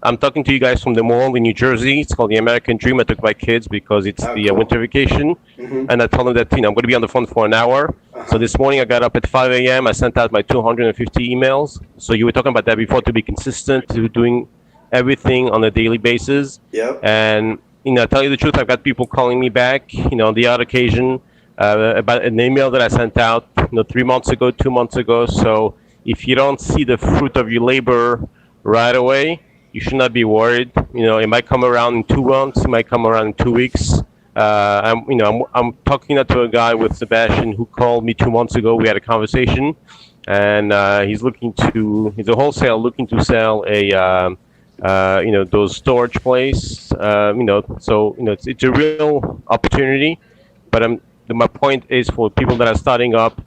I'm talking to you guys from the mall in New Jersey. It's called the American Dream. I took my kids because it's the winter vacation, and I told them that I'm going to be on the phone for an hour. So this morning I got up at 5 a.m. I sent out my 250 emails. So you were talking about that before, to be consistent, to doing everything on a daily basis. Yep. And I tell you the truth, I've got people calling me back. On the odd occasion. About an email that I sent out 3 months ago, 2 months ago. So if you don't see the fruit of your labor right away, you should not be worried. It might come around in 2 months, it might come around in 2 weeks. I'm talking to a guy with Sebastian who called me 2 months ago. We had a conversation, and he's a wholesaler looking to sell those storage place. So it's a real opportunity. But my point is, for people that are starting up,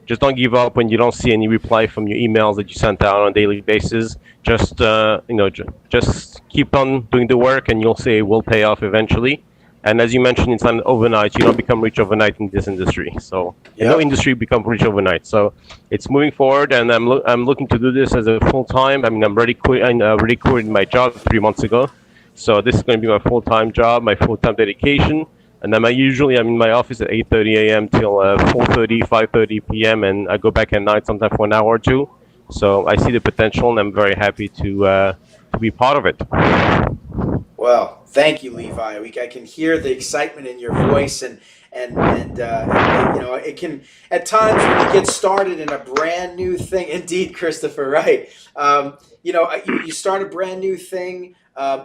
just don't give up when you don't see any reply from your emails that you sent out on a daily basis. Just just keep on doing the work, and you'll see it will pay off eventually. And as you mentioned, it's not overnight. You don't become rich overnight in this industry. So no industry become rich overnight. So it's moving forward, and I'm looking to do this as a full time. I'm already quit my job 3 months ago. So this is going to be my full time job, my full time dedication. And then I'm in my office at 8:30 a.m. till 4:30, 5:30 p.m. and I go back at night sometimes for an hour or two. So I see the potential, and I'm very happy to be part of it. Well, thank you, Levi. I can hear the excitement in your voice, and it can, at times when you get started in a brand new thing. Indeed, Christopher, right? You start a brand new thing.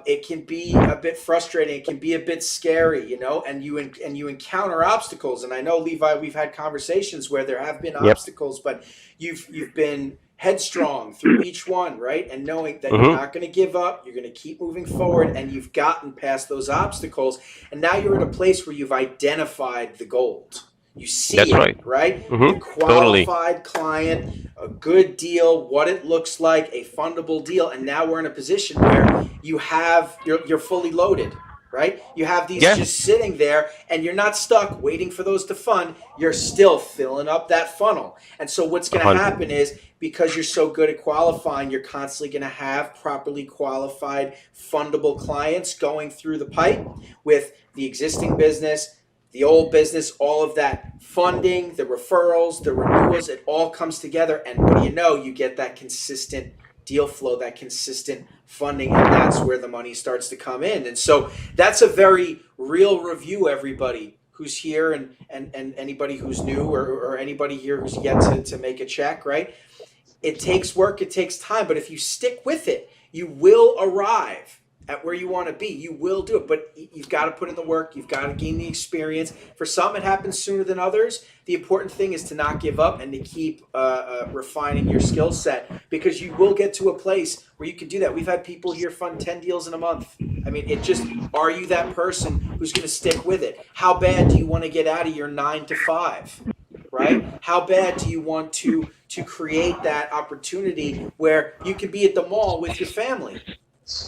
It can be a bit frustrating. It can be a bit scary, and you encounter obstacles. And I know, Levi, we've had conversations where there have been obstacles, but you've been headstrong through each one, right? And knowing that you're not going to give up, you're going to keep moving forward, and you've gotten past those obstacles. And now you're in a place where you've identified the gold. You see That's it, right? A qualified client, a good deal, what it looks like, a fundable deal, and now we're in a position where you're fully loaded, right? You have these Yeah. just sitting there, and you're not stuck waiting for those to fund. You're still filling up that funnel. And so what's going to 100. happen is, because you're so good at qualifying, you're constantly going to have properly qualified, fundable clients going through the pipe with the existing business, the old business, all of that funding, the referrals, the renewals, it all comes together. And what do you know? You get that consistent deal flow, that consistent funding, and that's where the money starts to come in. And so that's a very real review, everybody who's here and anybody who's new or anybody here who's yet to make a check, right? It takes work, it takes time, but if you stick with it, you will arrive at where you want to be. You will do it, but you've got to put in the work. You've got to gain the experience. For some, it happens sooner than others. The important thing is to not give up and to keep refining your skill set, because you will get to a place where you can do that. We've had people here fund 10 deals in a month. I mean, it just, are you that person who's going to stick with it? How bad do you want to get out of your 9 to 5? Right? How bad do you want to create that opportunity where you can be at the mall with your family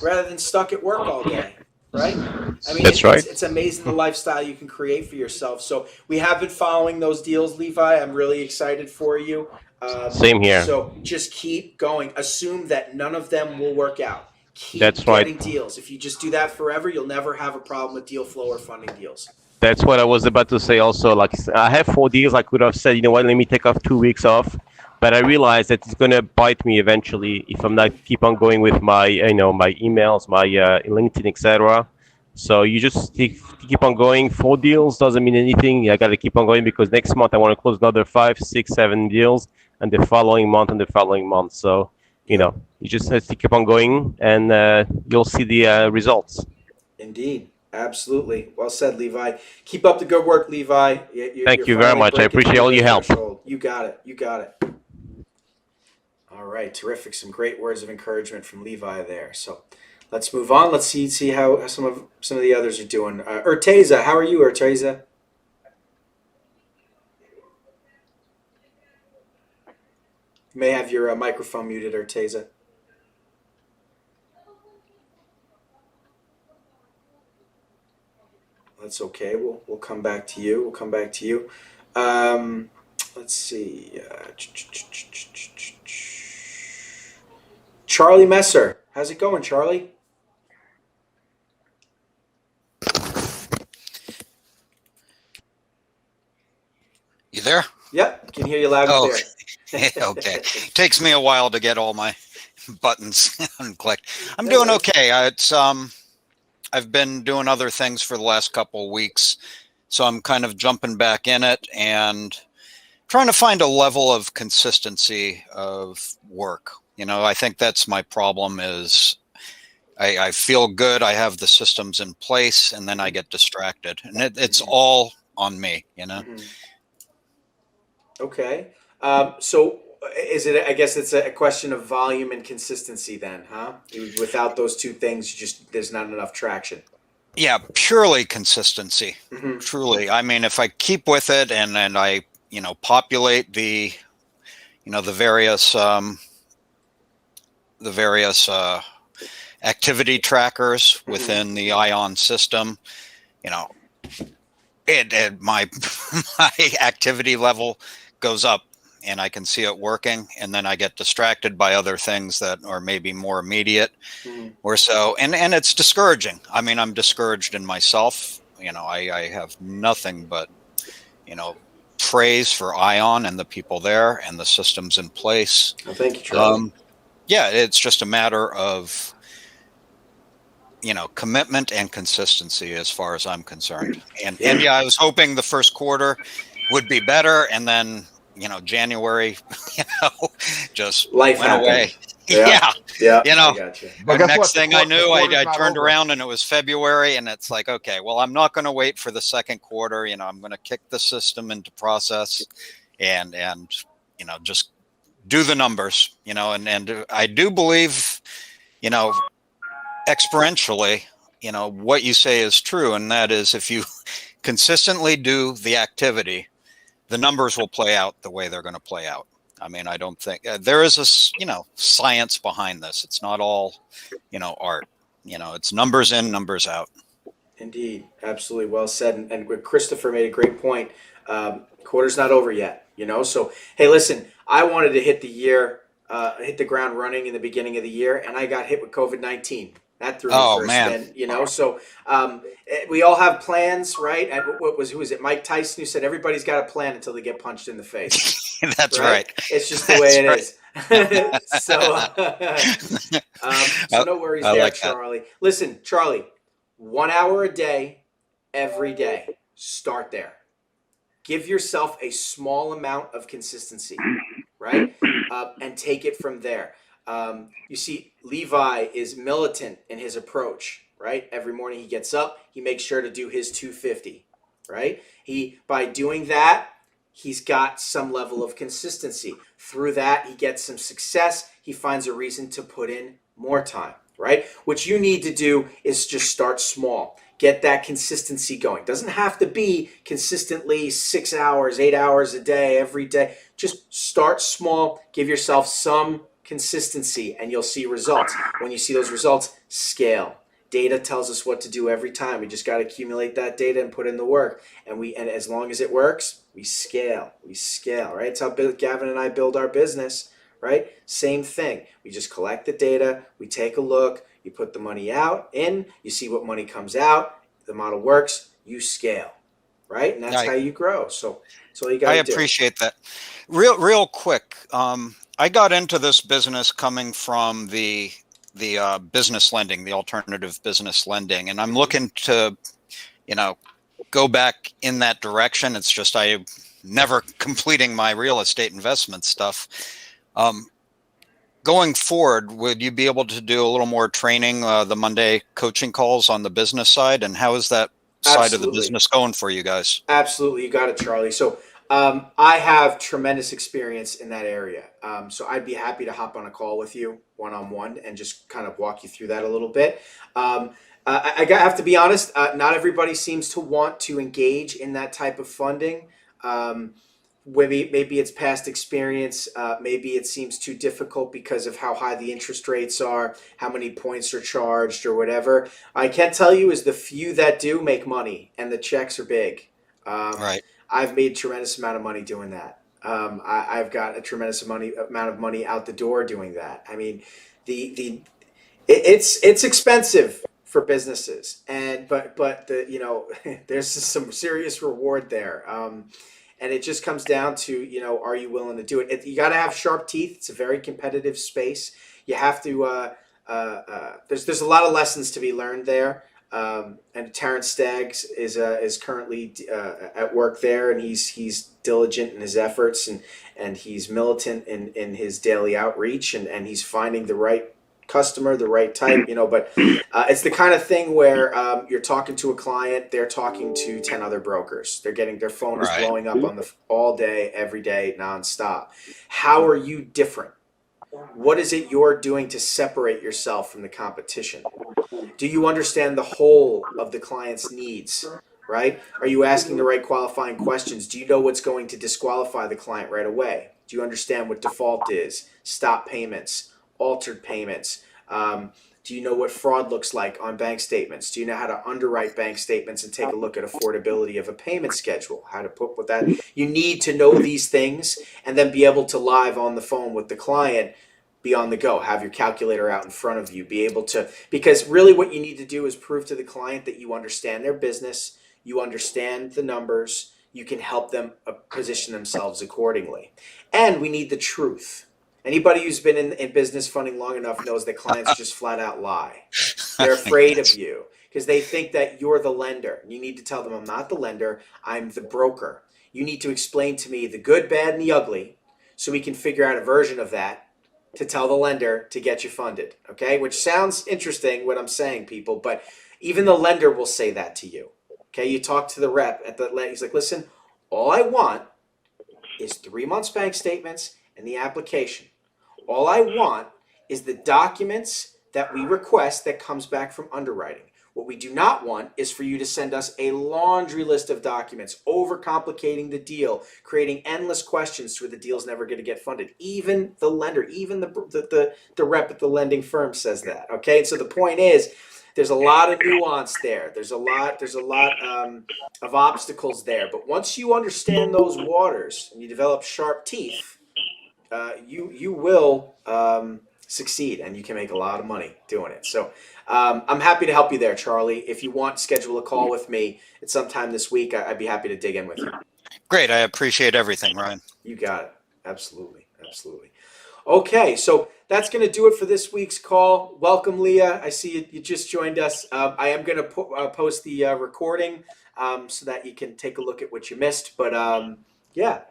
rather than stuck at work all day, right? I mean, That's right. It's amazing the lifestyle you can create for yourself. So we have been following those deals, Levi. I'm really excited for you. Same here. So just keep going. Assume that none of them will work out. Keep That's right. getting deals. If you just do that forever, you'll never have a problem with deal flow or funding deals. That's what I was about to say also. Like, I have 4 deals. I could have said, you know what, let me take off 2 weeks off. But I realized that it's going to bite me eventually if I'm not keep on going with my, my emails, my LinkedIn, etc. So you just keep on going. 4 deals doesn't mean anything. I got to keep on going because next month I want to close another 5, 6, 7 deals, and the following month and the following month. So, you just have to keep on going, and you'll see the results. Indeed. Absolutely. Well said, Levi. Keep up the good work, Levi. Thank you very much. I appreciate all your help. You got it. You got it. All right. Terrific. Some great words of encouragement from Levi there. So let's move on. Let's see how some of the others are doing. Urteza, how are you, Urteza? You may have your microphone muted, Urteza. That's okay. We'll come back to you. Let's see. Charlie Messer. How's it going, Charlie? You there? Yep. Can hear you loud and clear. Okay. Takes me a while to get all my buttons clicked. I'm doing okay. I've been doing other things for the last couple of weeks, so I'm kind of jumping back in it and trying to find a level of consistency of work. I think that's my problem is I feel good. I have the systems in place, and then I get distracted, and it's all on me, Mm-hmm. Okay. So is it, I guess it's a question of volume and consistency then, huh? Without those two things, there's not enough traction. Yeah, purely consistency. Mm-hmm. Truly. I mean, if I keep with it and I, populate the various activity trackers within the ION system, my activity level goes up and I can see it working, and then I get distracted by other things that are maybe more immediate or so. And it's discouraging. I mean, I'm discouraged in myself. I have nothing but, praise for ION and the people there and the systems in place. Well, thank you, Charlie. Yeah, it's just a matter of, commitment and consistency as far as I'm concerned. And yeah, I was hoping the first quarter would be better, and then January, just life went happened. away. Yeah. I gotcha. The next thing I knew, I turned around and it was February, and it's like, okay, well, I'm not going to wait for the second quarter. I'm going to kick the system into process, and just do the numbers. And I do believe, experientially, what you say is true, and that is if you consistently do the activity, the numbers will play out the way they're going to play out. I mean, I don't think there is a, science behind this. It's not all, art, it's numbers in, numbers out. Indeed, absolutely well said. And Christopher made a great point. Quarter's not over yet, So hey, listen, I wanted to hit the ground running in the beginning of the year, and I got hit with COVID-19. That threw me Oh for a man. spin, So we all have plans, right? And who was it? Mike Tyson, who said everybody's got a plan until they get punched in the face. That's right. It's just the way it That's is. So no worries I there, like that. Charlie. Listen, Charlie, 1 hour a day, every day. Start there. Give yourself a small amount of consistency, right? And take it from there. You see, Levi is militant in his approach, right? Every morning he gets up, he makes sure to do his 250, right? By doing that, he's got some level of consistency. Through that, he gets some success. He finds a reason to put in more time, right? What you need to do is just start small. Get that consistency going. Doesn't have to be consistently 6 hours, 8 hours a day, every day. Just start small. Give yourself some consistency and you'll see results. When you see those results, scale. Data tells us what to do every time. We just got to accumulate that data and put in the work. And as long as it works, we scale, right? It's how Gavin and I build our business, right? Same thing. We just collect the data, we take a look, you put the money in, you see what money comes out, the model works, you scale, right? And that's how you grow. So that's all you got to do. I appreciate that. Real quick. I got into this business coming from the business lending, the alternative business lending, and I'm looking to, go back in that direction. It's just I never completing my real estate investment stuff. Going forward, would you be able to do a little more training, the Monday coaching calls on the business side, and how is that side of the business going for you guys? Absolutely, you got it, Charlie. So I have tremendous experience in that area. So I'd be happy to hop on a call with you one-on-one and just kind of walk you through that a little bit. I have to be honest, not everybody seems to want to engage in that type of funding. Maybe it's past experience. Maybe it seems too difficult because of how high the interest rates are, how many points are charged or whatever. I can tell you is the few that do make money and the checks are big. Right. I've made a tremendous amount of money doing that. I've got a tremendous amount of money out the door doing that. I mean, it's expensive for businesses, but there's some serious reward there. And it just comes down to, are you willing to do it? You got to have sharp teeth. It's a very competitive space. You have to. There's a lot of lessons to be learned there. And Terrence Staggs is currently at work there, and he's diligent in his efforts, and he's militant in his daily outreach, and he's finding the right customer, the right type, but it's the kind of thing where you're talking to a client, they're talking to 10 other brokers. They're getting their phone is blowing up on all day, every day, nonstop. How are you different? What is it you're doing to separate yourself from the competition? Do you understand the whole of the client's needs, right? Are you asking the right qualifying questions? Do you know what's going to disqualify the client right away? Do you understand what default is, stop payments, altered payments? Do you know what fraud looks like on bank statements? Do you know how to underwrite bank statements and take a look at affordability of a payment schedule? How to put with that? You need to know these things and then be able to live on the phone with the client, be on the go, have your calculator out in front of you, be able to, because really what you need to do is prove to the client that you understand their business, you understand the numbers, you can help them position themselves accordingly. And we need the truth. Anybody who's been in business funding long enough knows that clients just flat out lie. They're afraid of you because they think that you're the lender. You need to tell them, I'm not the lender, I'm the broker. You need to explain to me the good, bad, and the ugly so we can figure out a version of that to tell the lender to get you funded, okay? Which sounds interesting what I'm saying, people, but even the lender will say that to you, okay? You talk to the rep at the he's like, listen, all I want is 3 months bank statements and the application. All I want is the documents that we request that comes back from underwriting. What we do not want is for you to send us a laundry list of documents, overcomplicating the deal, creating endless questions where the deal's never going to get funded. Even the lender, even the rep at the lending firm says that, okay? And so the point is, there's a lot of nuance there. There's a lot of obstacles there. But once you understand those waters and you develop sharp teeth, you will succeed, and you can make a lot of money doing it. So I'm happy to help you there, Charlie. If you want, schedule a call with me at some time this week. I'd be happy to dig in with you. Great. I appreciate everything, Ryan. You got it. Absolutely. Absolutely. Okay, so that's going to do it for this week's call. Welcome, Leah. I see you just joined us. I am going to post the recording so that you can take a look at what you missed. But yeah,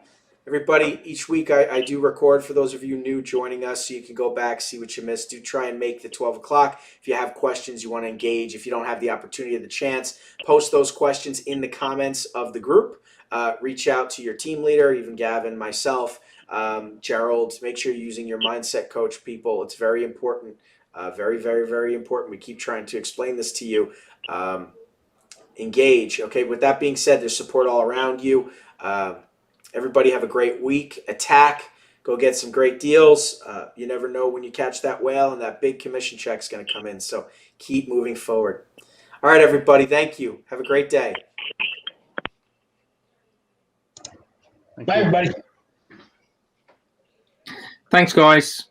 everybody, each week I do record for those of you new joining us, so you can go back, see what you missed. Do try and make the 12 o'clock. If you have questions, you want to engage. If you don't have the opportunity or the chance, post those questions in the comments of the group. Reach out to your team leader, even Gavin, myself, Gerald. Make sure you're using your mindset coach, people. It's very important. Very, very, very important. We keep trying to explain this to you. Engage. Okay, with that being said, there's support all around you. Everybody have a great week. Attack. Go get some great deals. You never know when you catch that whale, and that big commission check's going to come in. So keep moving forward. All right, everybody. Thank you. Have a great day. Bye, everybody. Thanks, guys.